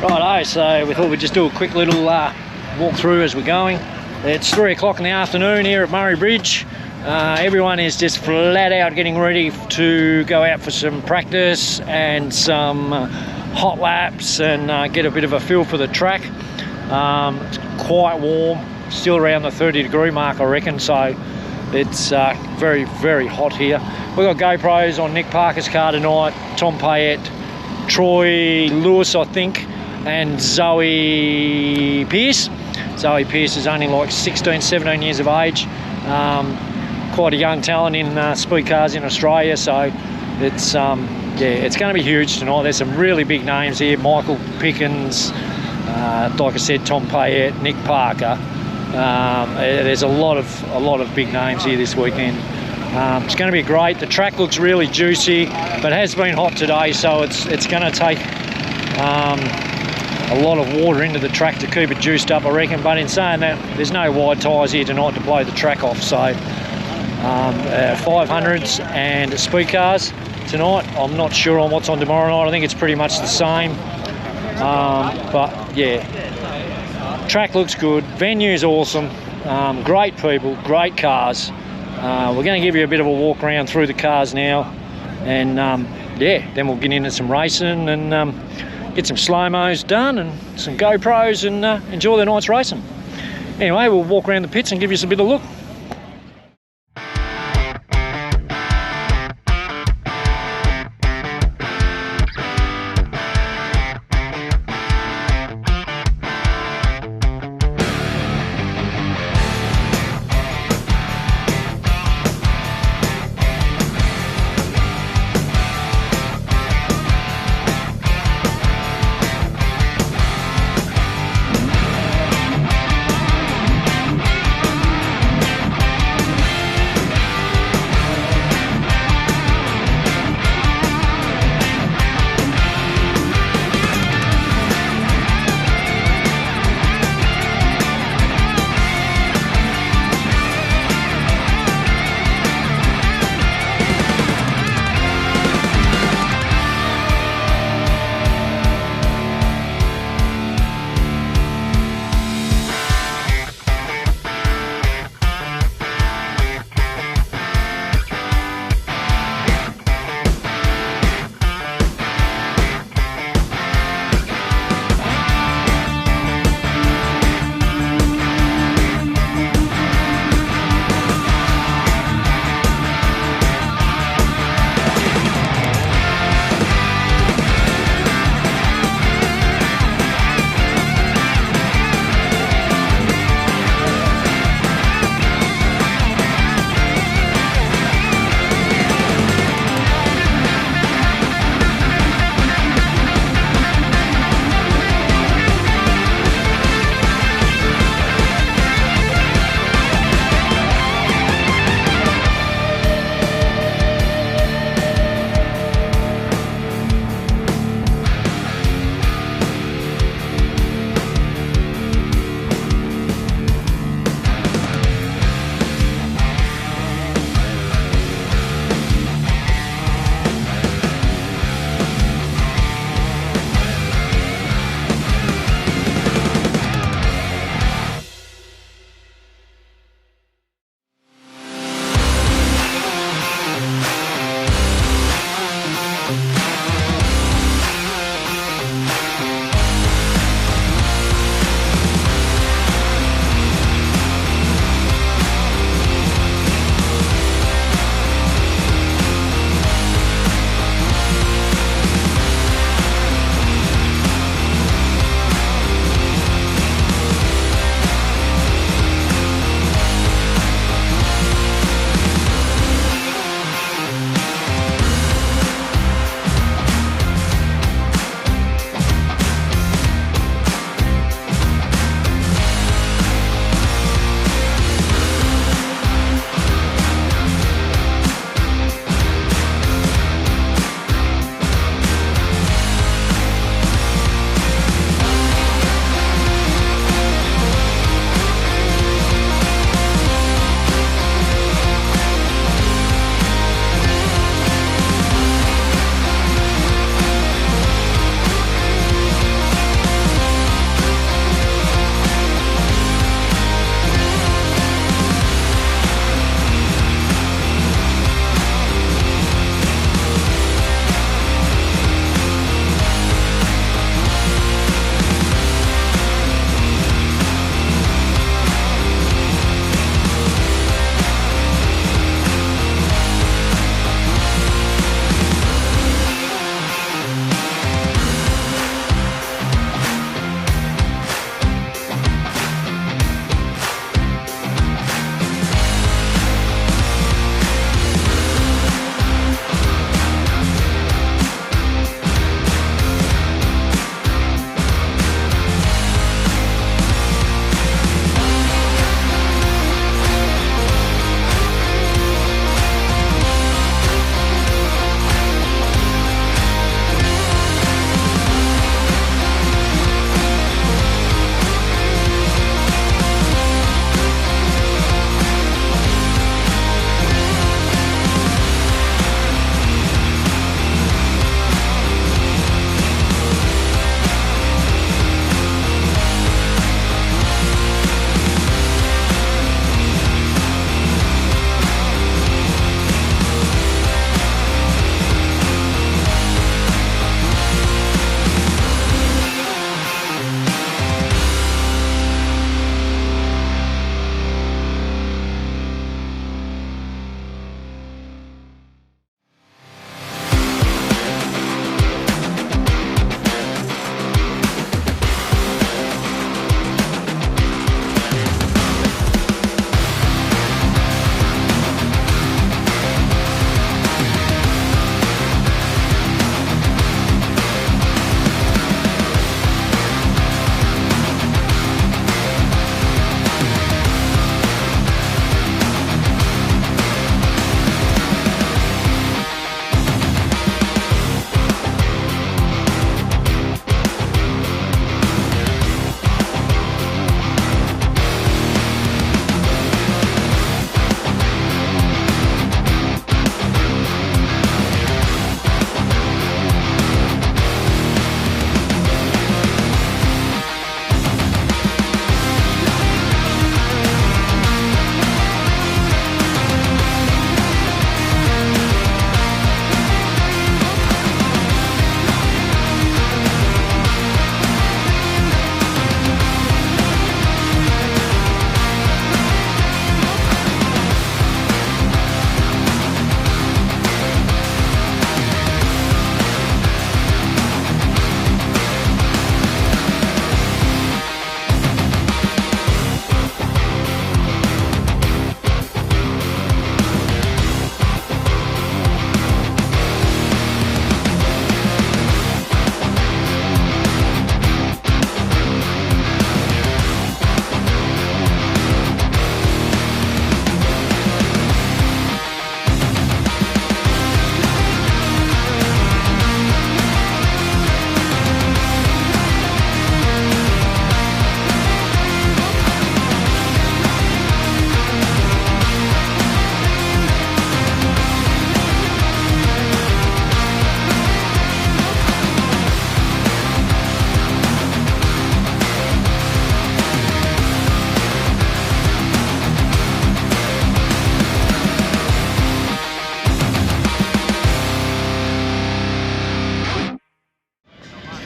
Righto, so we thought we'd just do a quick little walk through as we're going. It's 3 o'clock in the afternoon here at Murray Bridge. Everyone is just flat out getting ready to go out for some practice and some hot laps and get a bit of a feel for the track. It's quite warm, still around the 30-degree mark, I reckon, so it's very, very hot here. We've got GoPros on Nick Parker's car tonight, Tom Payette, Troy Lewis, I think, and Zoe Pearce. Zoe Pearce is only like 16, 17 years of age. Quite a young talent in speed cars in Australia, so it's yeah, it's going to be huge tonight. There's some really big names here: Michael Pickens, like I said, Tom Payette, Nick Parker. There's a lot of big names here this weekend. It's going to be great. The track looks really juicy, but it has been hot today, so it's going to take a lot of water into the track to keep it juiced up, I reckon. But in saying that, there's no wide tyres here tonight to blow the track off, so 500s and speed cars tonight. I'm not sure on what's on tomorrow night. I think it's pretty much the same, but yeah, track looks good, venue's awesome, great people, great cars. We're going to give you a bit of a walk around through the cars now, and yeah, then we'll get into some racing and get some slow-mos done and some GoPros and enjoy the night's racing. Anyway, we'll walk around the pits and give you a bit of a look.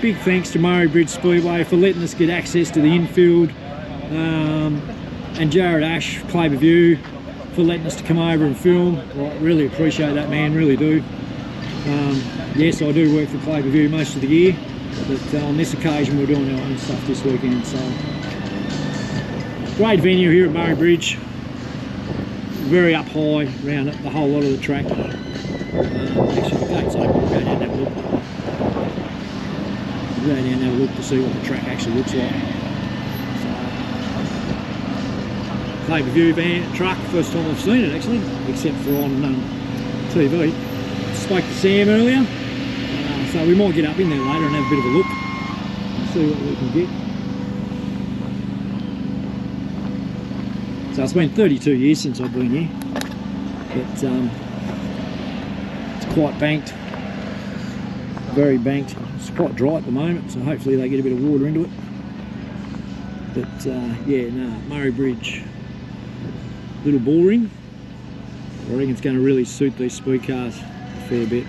big thanks to Murray Bridge Speedway for letting us get access to the infield, and Jared Ash, Claver View, for letting us to come over and film. I really appreciate that, man, really do. Yes, I do work for Claver View most of the year, but on this occasion we're doing our own stuff this weekend. So great venue here at Murray Bridge, very up high around the whole lot of the track. Actually, the gate's open. We'll go down and have a look. We'll go down and have a look to see what the track actually looks like. Claver View van truck, first time I've seen it actually, except for on TV. Spoke to Sam earlier, so we might get up in there later and have a bit of a look and see what we can get. So it's been 32 years since I've been here, but it's quite banked, very banked. It's quite dry at the moment, so hopefully they get a bit of water into it. But yeah, no, Murray Bridge, little boring. I reckon it's going to really suit these speed cars a fair bit.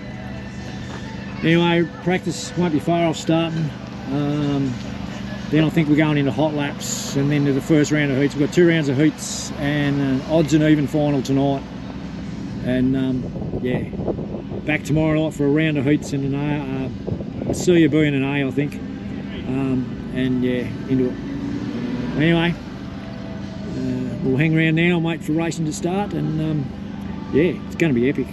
Anyway, practice won't be far off starting. Then I think we're going into hot laps and then to the first round of heats. We've got 2 rounds of heats and an odds and even final tonight. And yeah, back tomorrow night for a round of heats and a C, a B and an A, I think. And yeah, into it. Anyway, we'll hang around now and wait for racing to start, and yeah, it's going to be epic.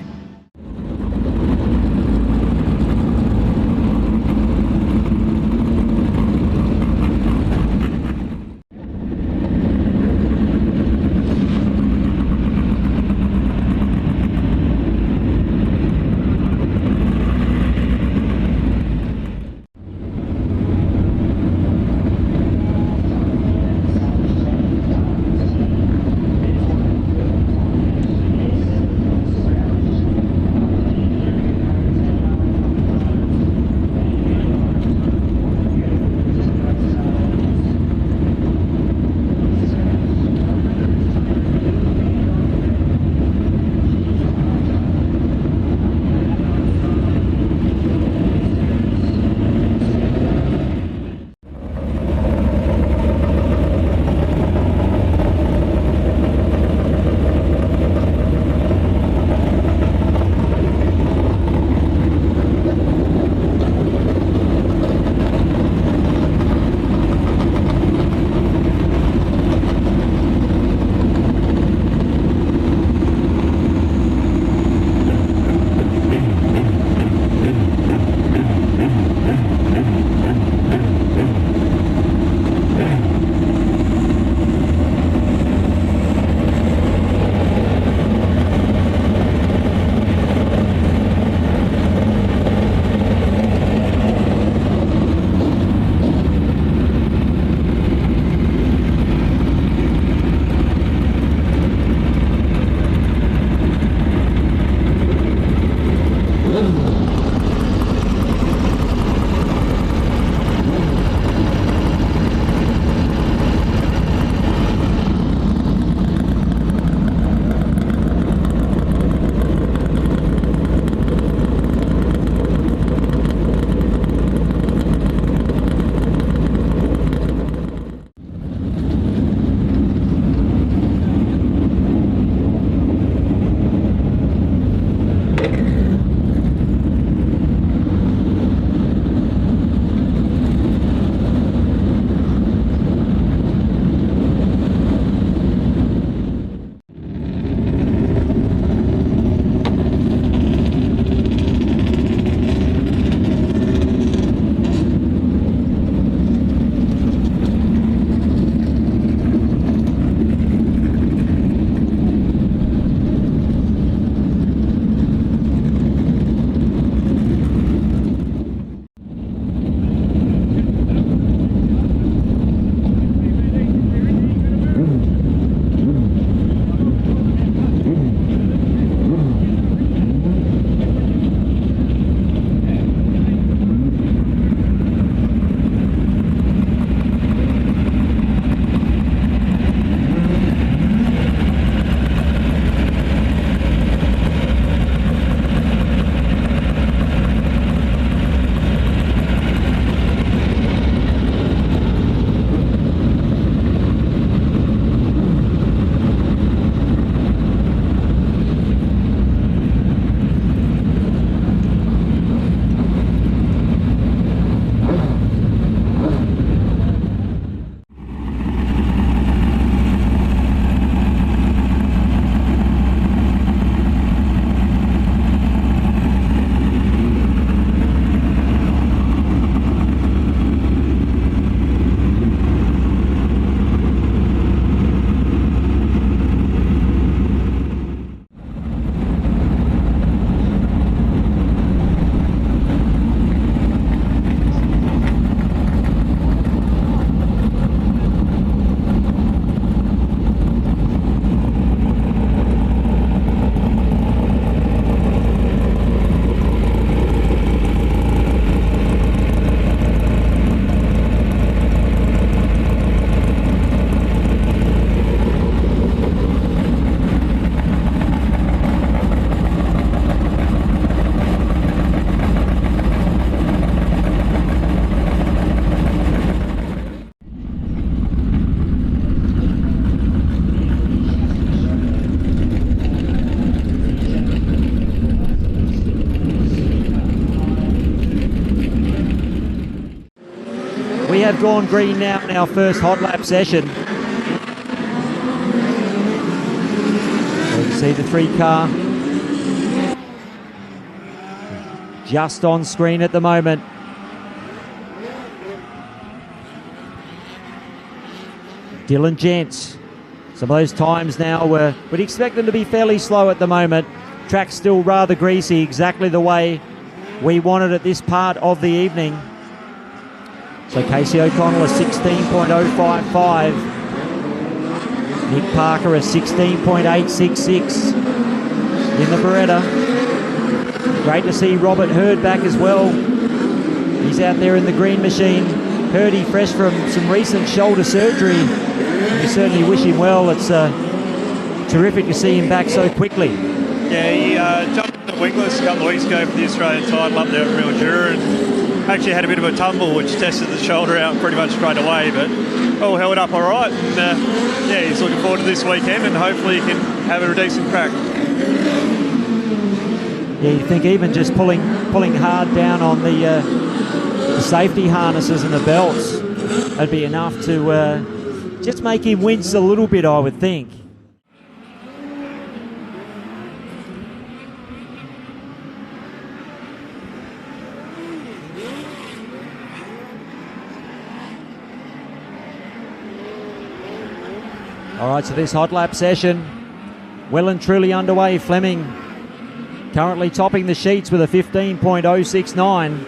We have gone green now in our first hot lap session. So you can see the 3-car just on screen at the moment. Dylan Gents. Some of those times now we'd expect them to be fairly slow at the moment. Track's still rather greasy, exactly the way we wanted at this part of the evening. So Casey O'Connell a 16.055. Nick Parker a 16.866 in the Beretta. Great to see Robert Hurd back as well. He's out there in the green machine. Hurdy fresh from some recent shoulder surgery. We certainly wish him well. It's terrific to see him back so quickly. Yeah, he jumped the wingless a couple of weeks ago for the Australian title up there at Mildura and actually had a bit of a tumble which tested the shoulder out pretty much straight away, but all held up all right. And yeah, he's looking forward to this weekend and hopefully he can have a decent crack. Yeah, you think even just pulling hard down on the safety harnesses and the belts, that'd be enough to just make him wince a little bit, I would think. All right, so this hot lap session well and truly underway. Fleming currently topping the sheets with a 15.069.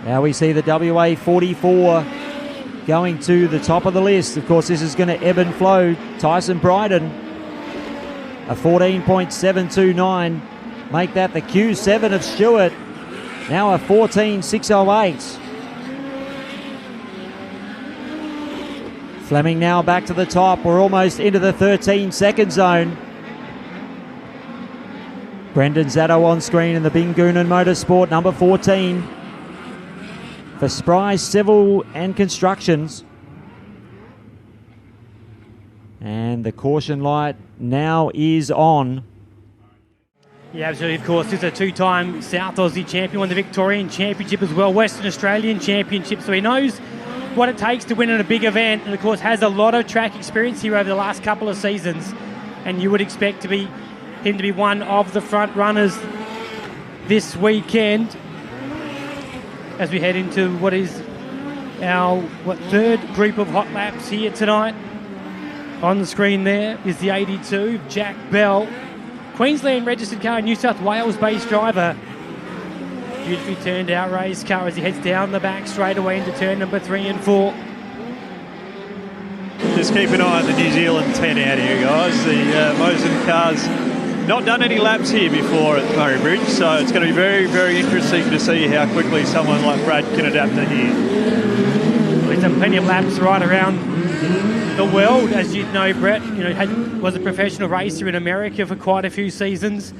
Now we see the WA 44 going to the top of the list. Of course, this is going to ebb and flow. Tyson Bryden, a 14.729. Make that the Q7 of Stewart. Now a 14.608. Fleming now back to the top. We're almost into the 13-second zone. Brendan Zatto on screen in the Bingunan Motorsport, number 14. For Spry Civil and Constructions. And the caution light now is on. Yeah, absolutely, of course. This is a two-time South Aussie champion, won the Victorian Championship as well, Western Australian Championship, so he knows what it takes to win in a big event, and of course has a lot of track experience here over the last couple of seasons, and you would expect him to be one of the front runners this weekend as we head into what is our third group of hot laps here tonight. On the screen there is the 82, Jack Bell, Queensland registered car, New South Wales based driver. Beautifully turned out race car as he heads down the back straight away into turn number 3 and 4. Just keep an eye on the New Zealand 10 out here, guys. The Mosen car's not done any laps here before at Murray Bridge, so it's going to be very, very interesting to see how quickly someone like Brad can adapt to here. Well, he's done plenty of laps right around the world, as you know, Brett. You know, was a professional racer in America for quite a few seasons.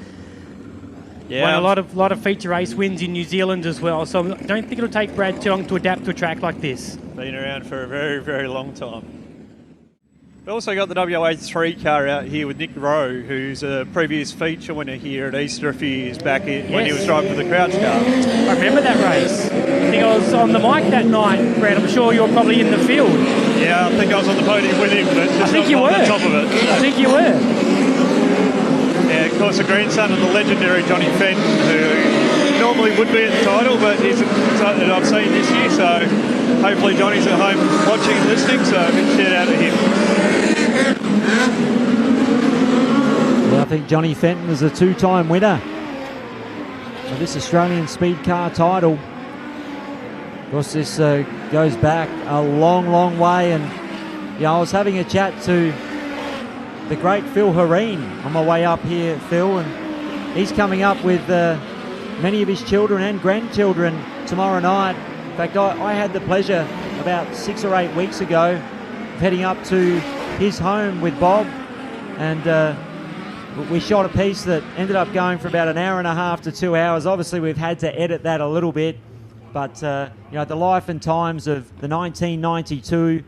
Yeah, won a lot of feature race wins in New Zealand as well. So I don't think it'll take Brad too long to adapt to a track like this. Been around for a very, very long time. We've also got the WA3 car out here with Nick Rowe, who's a previous feature winner here at Easter a few years back when he was driving for the Crouch car. I remember that race. I think I was on the mic that night, Brad. I'm sure you were probably in the field. Yeah, I think I was on the podium with him, but just not on the top of it. I think you were. Yeah, of course, the grandson of the legendary Johnny Fenton, who normally would be at the title, but he's something that I've seen this year, so hopefully Johnny's at home watching and listening, so a big shout out to him. Well, I think Johnny Fenton is a two-time winner of this Australian Speed Car title. Of course, this goes back a long, long way, and yeah, I was having a chat to the great Phil Hareen on my way up here, Phil, and he's coming up with many of his children and grandchildren tomorrow night. In fact, I had the pleasure about 6 or 8 weeks ago of heading up to his home with Bob, and we shot a piece that ended up going for about an hour and a half to 2 hours. Obviously, we've had to edit that a little bit, but you know, the life and times of the 1992